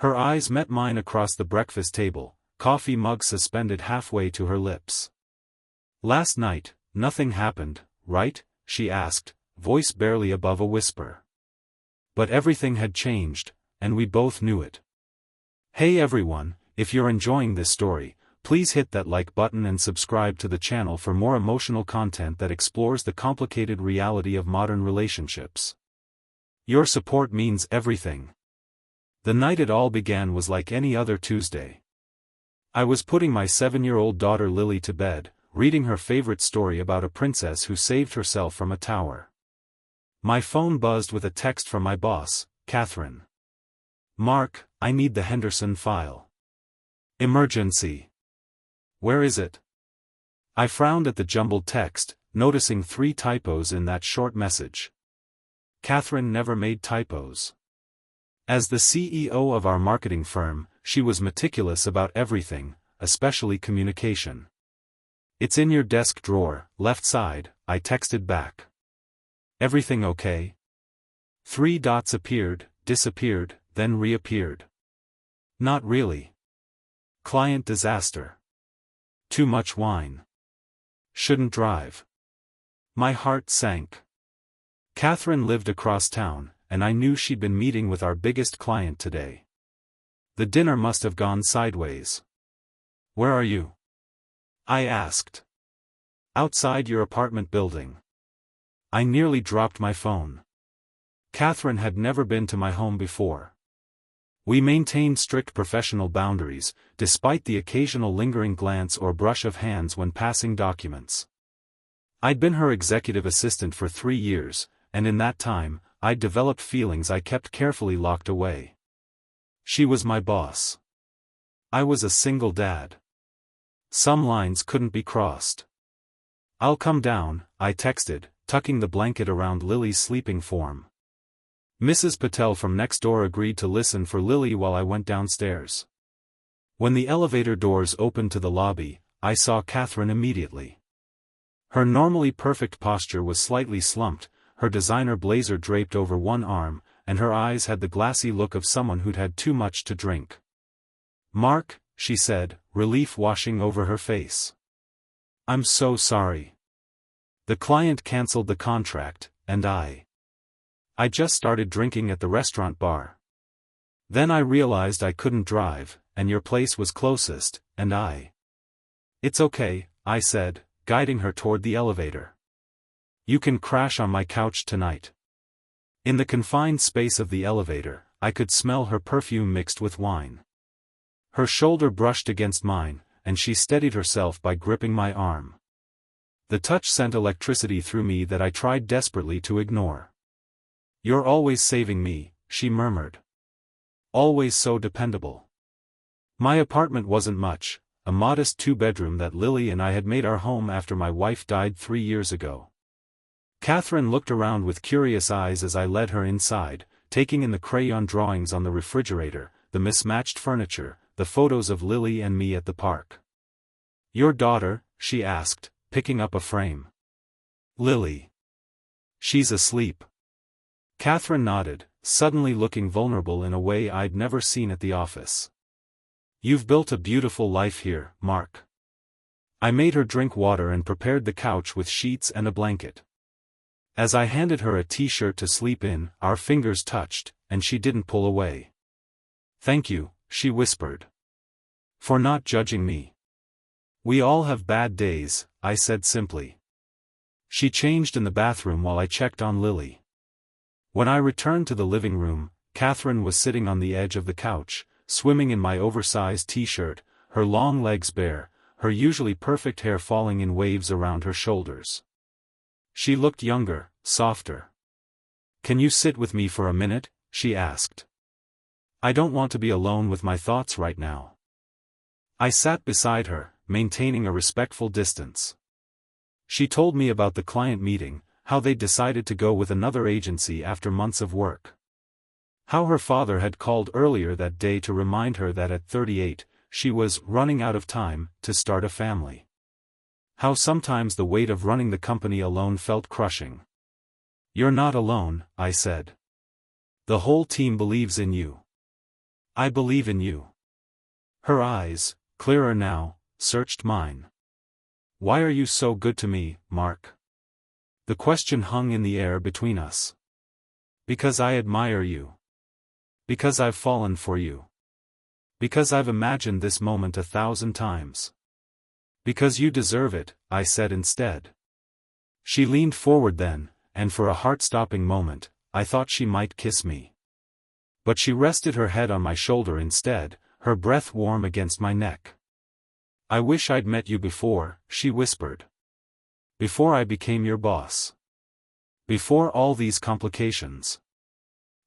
Her eyes met mine across the breakfast table, coffee mug suspended halfway to her lips. "Last night, nothing happened, right?" she asked, voice barely above a whisper. But everything had changed, and we both knew it. Hey everyone, if you're enjoying this story, please hit that like button and subscribe to the channel for more emotional content that explores the complicated reality of modern relationships. Your support means everything. The night it all began was like any other Tuesday. I was putting my 7-year-old daughter Lily to bed, reading her favorite story about a princess who saved herself from a tower. My phone buzzed with a text from my boss, Catherine. "Mark, I need the Henderson file. Emergency." "Where is it?" I frowned at the jumbled text, noticing 3 typos in that short message. Catherine never made typos. As the CEO of our marketing firm, she was meticulous about everything, especially communication. "It's in your desk drawer, left side," I texted back. "Everything okay?" 3 dots appeared, disappeared, then reappeared. "Not really. Client disaster. Too much wine. Shouldn't drive." My heart sank. Catherine lived across town, and I knew she'd been meeting with our biggest client today. The dinner must have gone sideways. "Where are you?" I asked. "Outside your apartment building." I nearly dropped my phone. Catherine had never been to my home before. We maintained strict professional boundaries, despite the occasional lingering glance or brush of hands when passing documents. I'd been her executive assistant for 3 years, and in that time, I'd developed feelings I kept carefully locked away. She was my boss. I was a single dad. Some lines couldn't be crossed. "I'll come down," I texted, tucking the blanket around Lily's sleeping form. Mrs. Patel from next door agreed to listen for Lily while I went downstairs. When the elevator doors opened to the lobby, I saw Catherine immediately. Her normally perfect posture was slightly slumped, her designer blazer draped over one arm, and her eyes had the glassy look of someone who'd had too much to drink. "Mark," she said, relief washing over her face. "I'm so sorry. The client canceled the contract, and I just started drinking at the restaurant bar. Then I realized I couldn't drive, and your place was closest, and It's okay," I said, guiding her toward the elevator. "You can crash on my couch tonight." In the confined space of the elevator, I could smell her perfume mixed with wine. Her shoulder brushed against mine, and she steadied herself by gripping my arm. The touch sent electricity through me that I tried desperately to ignore. "You're always saving me," she murmured. "Always so dependable." My apartment wasn't much, a modest 2-bedroom that Lily and I had made our home after my wife died 3 years ago. Catherine looked around with curious eyes as I led her inside, taking in the crayon drawings on the refrigerator, the mismatched furniture, the photos of Lily and me at the park. "Your daughter?" she asked, picking up a frame. "Lily. She's asleep." Catherine nodded, suddenly looking vulnerable in a way I'd never seen at the office. "You've built a beautiful life here, Mark." I made her drink water and prepared the couch with sheets and a blanket. As I handed her a t-shirt to sleep in, our fingers touched, and she didn't pull away. "Thank you," she whispered. "For not judging me." "We all have bad days," I said simply. She changed in the bathroom while I checked on Lily. When I returned to the living room, Catherine was sitting on the edge of the couch, swimming in my oversized t-shirt, her long legs bare, her usually perfect hair falling in waves around her shoulders. She looked younger, softer. "Can you sit with me for a minute?" she asked. "I don't want to be alone with my thoughts right now." I sat beside her, maintaining a respectful distance. She told me about the client meeting, how they decided to go with another agency after months of work. How her father had called earlier that day to remind her that at 38, she was running out of time to start a family. How sometimes the weight of running the company alone felt crushing. "You're not alone," I said. "The whole team believes in you." I believe in you. Her eyes, clearer now, searched mine. Why are you so good to me, Mark? The question hung in the air between us. Because I admire you. Because I've fallen for you. Because I've imagined this moment 1,000 times. Because you deserve it, I said instead. She leaned forward then, and for a heart-stopping moment, I thought she might kiss me. But she rested her head on my shoulder instead, her breath warm against my neck. I wish I'd met you before, she whispered. Before I became your boss. Before all these complications.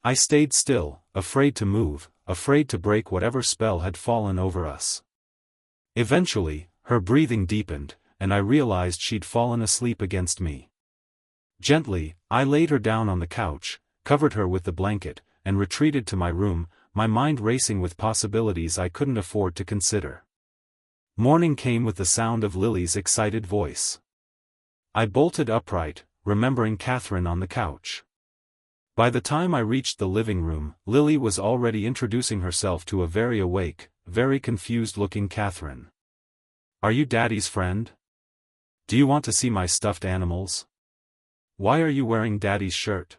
I stayed still, afraid to move, afraid to break whatever spell had fallen over us. Eventually, her breathing deepened, and I realized she'd fallen asleep against me. Gently, I laid her down on the couch, covered her with the blanket, and retreated to my room, my mind racing with possibilities I couldn't afford to consider. Morning came with the sound of Lily's excited voice. I bolted upright, remembering Catherine on the couch. By the time I reached the living room, Lily was already introducing herself to a very awake, very confused-looking Catherine. Are you Daddy's friend? Do you want to see my stuffed animals? Why are you wearing Daddy's shirt?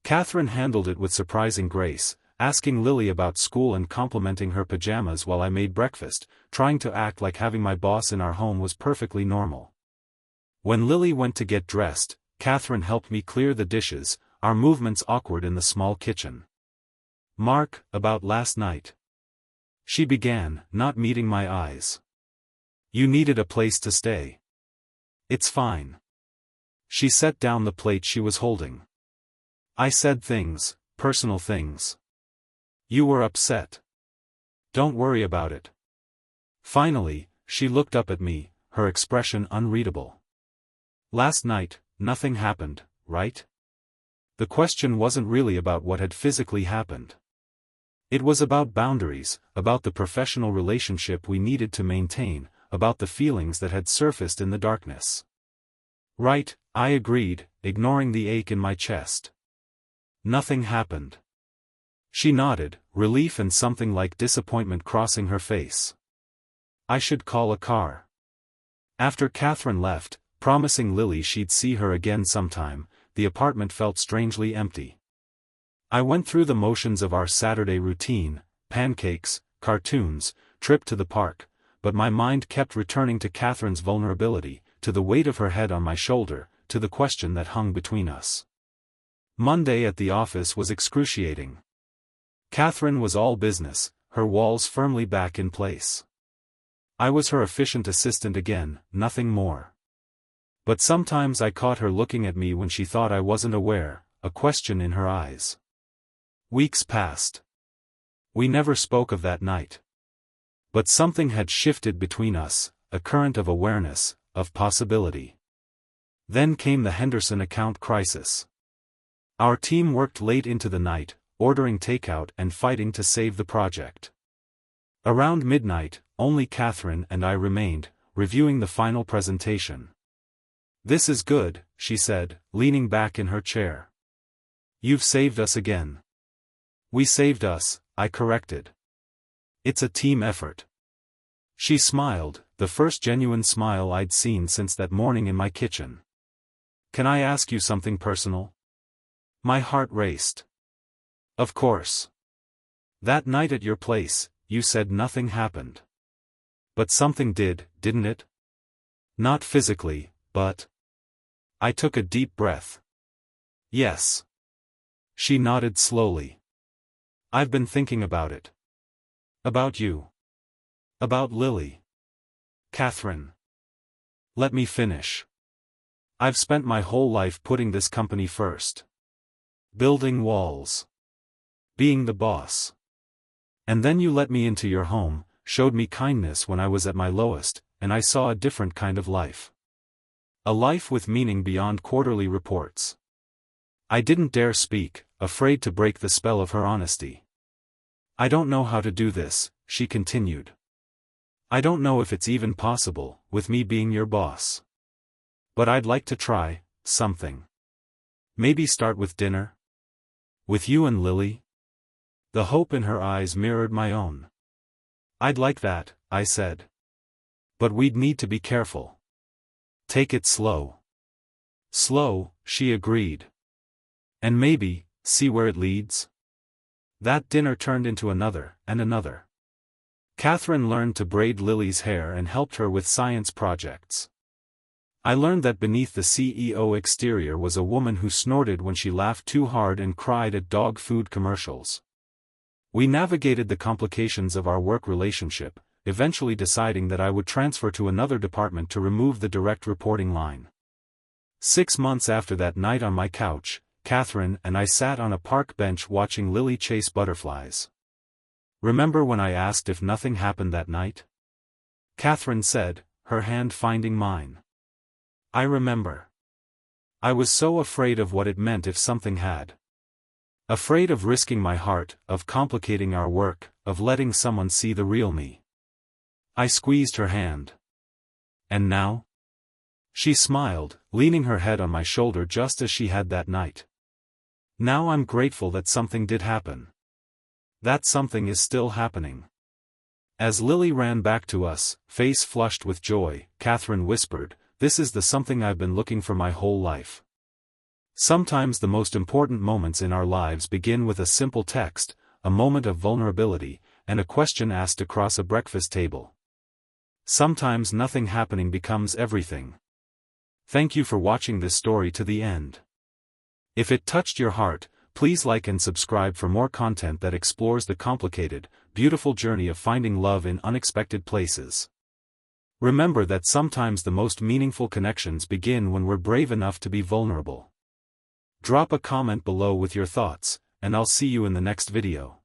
Catherine handled it with surprising grace, asking Lily about school and complimenting her pajamas while I made breakfast, trying to act like having my boss in our home was perfectly normal. When Lily went to get dressed, Catherine helped me clear the dishes, our movements awkward in the small kitchen. Mark, about last night. She began, not meeting my eyes. You needed a place to stay. It's fine. She set down the plate she was holding. I said things, personal things. You were upset. Don't worry about it. Finally, she looked up at me, her expression unreadable. Last night, nothing happened, right? The question wasn't really about what had physically happened. It was about boundaries, about the professional relationship we needed to maintain, about the feelings that had surfaced in the darkness. Right, I agreed, ignoring the ache in my chest. Nothing happened. She nodded, relief and something like disappointment crossing her face. I should call a car. After Catherine left, promising Lily she'd see her again sometime, the apartment felt strangely empty. I went through the motions of our Saturday routine, pancakes, cartoons, trip to the park, but my mind kept returning to Catherine's vulnerability, to the weight of her head on my shoulder, to the question that hung between us. Monday at the office was excruciating. Catherine was all business, her walls firmly back in place. I was her efficient assistant again, nothing more. But sometimes I caught her looking at me when she thought I wasn't aware, a question in her eyes. Weeks passed. We never spoke of that night. But something had shifted between us, a current of awareness, of possibility. Then came the Henderson account crisis. Our team worked late into the night, ordering takeout and fighting to save the project. Around midnight, only Catherine and I remained, reviewing the final presentation. This is good, she said, leaning back in her chair. You've saved us again. We saved us, I corrected. It's a team effort. She smiled, the first genuine smile I'd seen since that morning in my kitchen. Can I ask you something personal? My heart raced. Of course. That night at your place, you said nothing happened. But something did, didn't it? Not physically, but... I took a deep breath. Yes. She nodded slowly. I've been thinking about it. About you. About Lily. Catherine. Let me finish. I've spent my whole life putting this company first. Building walls. Being the boss. And then you let me into your home, showed me kindness when I was at my lowest, and I saw a different kind of life. A life with meaning beyond quarterly reports. I didn't dare speak, afraid to break the spell of her honesty. I don't know how to do this, she continued. I don't know if it's even possible, with me being your boss. But I'd like to try something. Maybe start with dinner? With you and Lily? The hope in her eyes mirrored my own. "I'd like that," I said. "But we'd need to be careful. Take it slow." "Slow," she agreed. "And maybe, see where it leads?" That dinner turned into another, and another. Catherine learned to braid Lily's hair and helped her with science projects. I learned that beneath the CEO exterior was a woman who snorted when she laughed too hard and cried at dog food commercials. We navigated the complications of our work relationship, eventually deciding that I would transfer to another department to remove the direct reporting line. 6 months after that night on my couch, Catherine and I sat on a park bench watching Lily chase butterflies. "Remember when I asked if nothing happened that night?" Catherine said, her hand finding mine. "I remember. I was so afraid of what it meant if something had. Afraid of risking my heart, of complicating our work, of letting someone see the real me." I squeezed her hand. "And now?" She smiled, leaning her head on my shoulder just as she had that night. "Now I'm grateful that something did happen. That something is still happening." As Lily ran back to us, face flushed with joy, Catherine whispered, "This is the something I've been looking for my whole life." Sometimes the most important moments in our lives begin with a simple text, a moment of vulnerability, and a question asked across a breakfast table. Sometimes nothing happening becomes everything. Thank you for watching this story to the end. If it touched your heart, please like and subscribe for more content that explores the complicated, beautiful journey of finding love in unexpected places. Remember that sometimes the most meaningful connections begin when we're brave enough to be vulnerable. Drop a comment below with your thoughts, and I'll see you in the next video.